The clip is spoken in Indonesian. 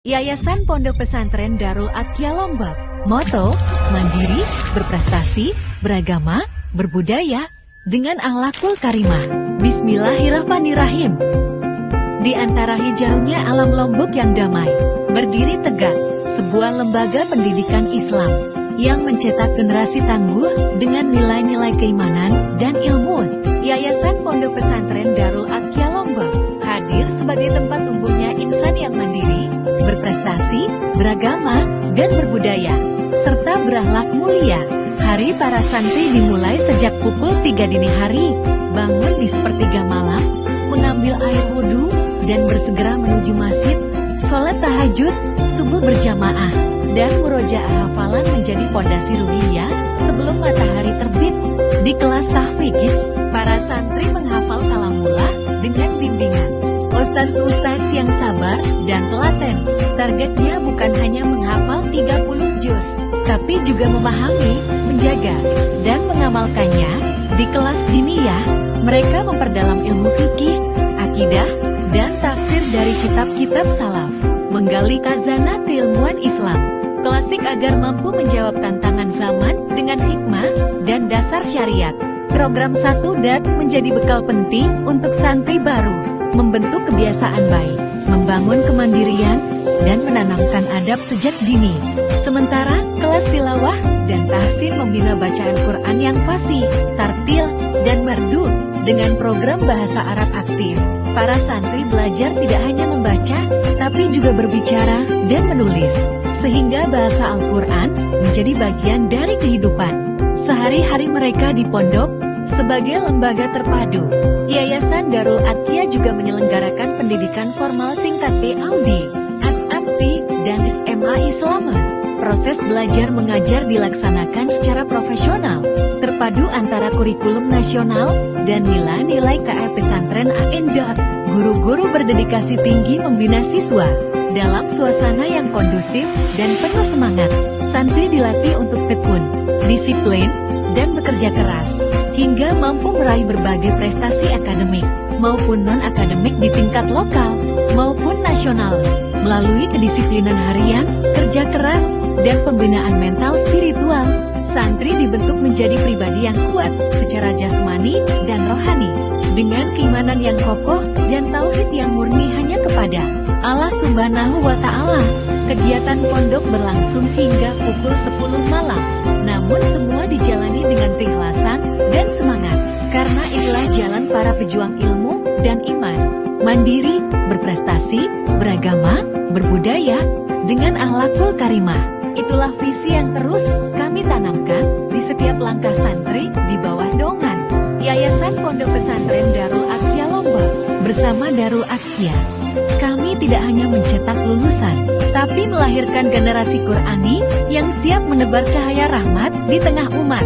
Yayasan Pondok Pesantren Darul Atqia Lombok. Moto, mandiri, berprestasi, beragama, berbudaya, dengan akhlakul karimah. Bismillahirrahmanirrahim. Di antara hijaunya alam Lombok yang damai, berdiri tegak, sebuah lembaga pendidikan Islam yang mencetak generasi tangguh dengan nilai-nilai keimanan dan ilmu. Yayasan Pondok Pesantren Darul Atqia Lombok hadir sebagai tempat tumbuhnya insan yang mandiri, berprestasi, beragama, dan berbudaya, serta berakhlak mulia. Hari para santri dimulai sejak pukul 3 dini hari, bangun di sepertiga malam, mengambil air wudhu, dan bersegera menuju masjid, sholat tahajud, subuh berjamaah, dan murojaah hafalan menjadi pondasi ruhiyah sebelum matahari terbit. Di kelas tahfiz, para santri menghafal kalamullah dengan bimbingan ustadz-ustadz yang sabar dan telaten. Targetnya bukan hanya menghafal 30 juz, tapi juga memahami, menjaga, dan mengamalkannya. Di kelas diniyah, mereka memperdalam ilmu fikih, akidah, dan tafsir dari kitab-kitab salaf, menggali khazanah keilmuan Islam klasik agar mampu menjawab tantangan zaman dengan hikmah dan dasar syariat. Program 1 DAT menjadi bekal penting untuk santri baru, membentuk kebiasaan baik, membangun kemandirian, dan menanamkan adab sejak dini. Sementara, kelas tilawah dan tahsin membina bacaan Quran yang fasih, tartil, dan merdu. Dengan program bahasa Arab aktif, para santri belajar tidak hanya membaca, tapi juga berbicara dan menulis, sehingga bahasa Al-Quran menjadi bagian dari kehidupan sehari-hari mereka di pondok. Sebagai lembaga terpadu, Yayasan Darul Atqia juga menyelenggarakan pendidikan formal tingkat PAUD, SMP, dan SMA Islam. Proses belajar mengajar dilaksanakan secara profesional, terpadu antara kurikulum nasional dan nilai-nilai KE Pesantren AN. Guru-guru berdedikasi tinggi membina siswa dalam suasana yang kondusif dan penuh semangat. Santri dilatih untuk tekun, disiplin, dan bekerja keras, hingga mampu meraih berbagai prestasi akademik maupun non-akademik di tingkat lokal maupun nasional. Melalui kedisiplinan harian, kerja keras, dan pembinaan mental spiritual, santri dibentuk menjadi pribadi yang kuat secara jasmani dan rohani, dengan keimanan yang kokoh dan tauhid yang murni hanya kepada Allah Subhanahu wa Ta'ala. Kegiatan pondok berlangsung hingga pukul 10 malam, namun semua dijalani dengan keikhlasan dan semangat, karena inilah jalan para pejuang ilmu dan iman, mandiri, berprestasi, beragama, berbudaya, dengan akhlakul karimah. Itulah visi yang terus kami tanamkan di setiap langkah santri di bawah naungan Yayasan Pondok Pesantren Darul Atqia Lombok. Bersama Darul Atqia, kami tidak hanya mencetak lulusan, tapi melahirkan generasi Qurani yang siap menebar cahaya rahmat di tengah umat.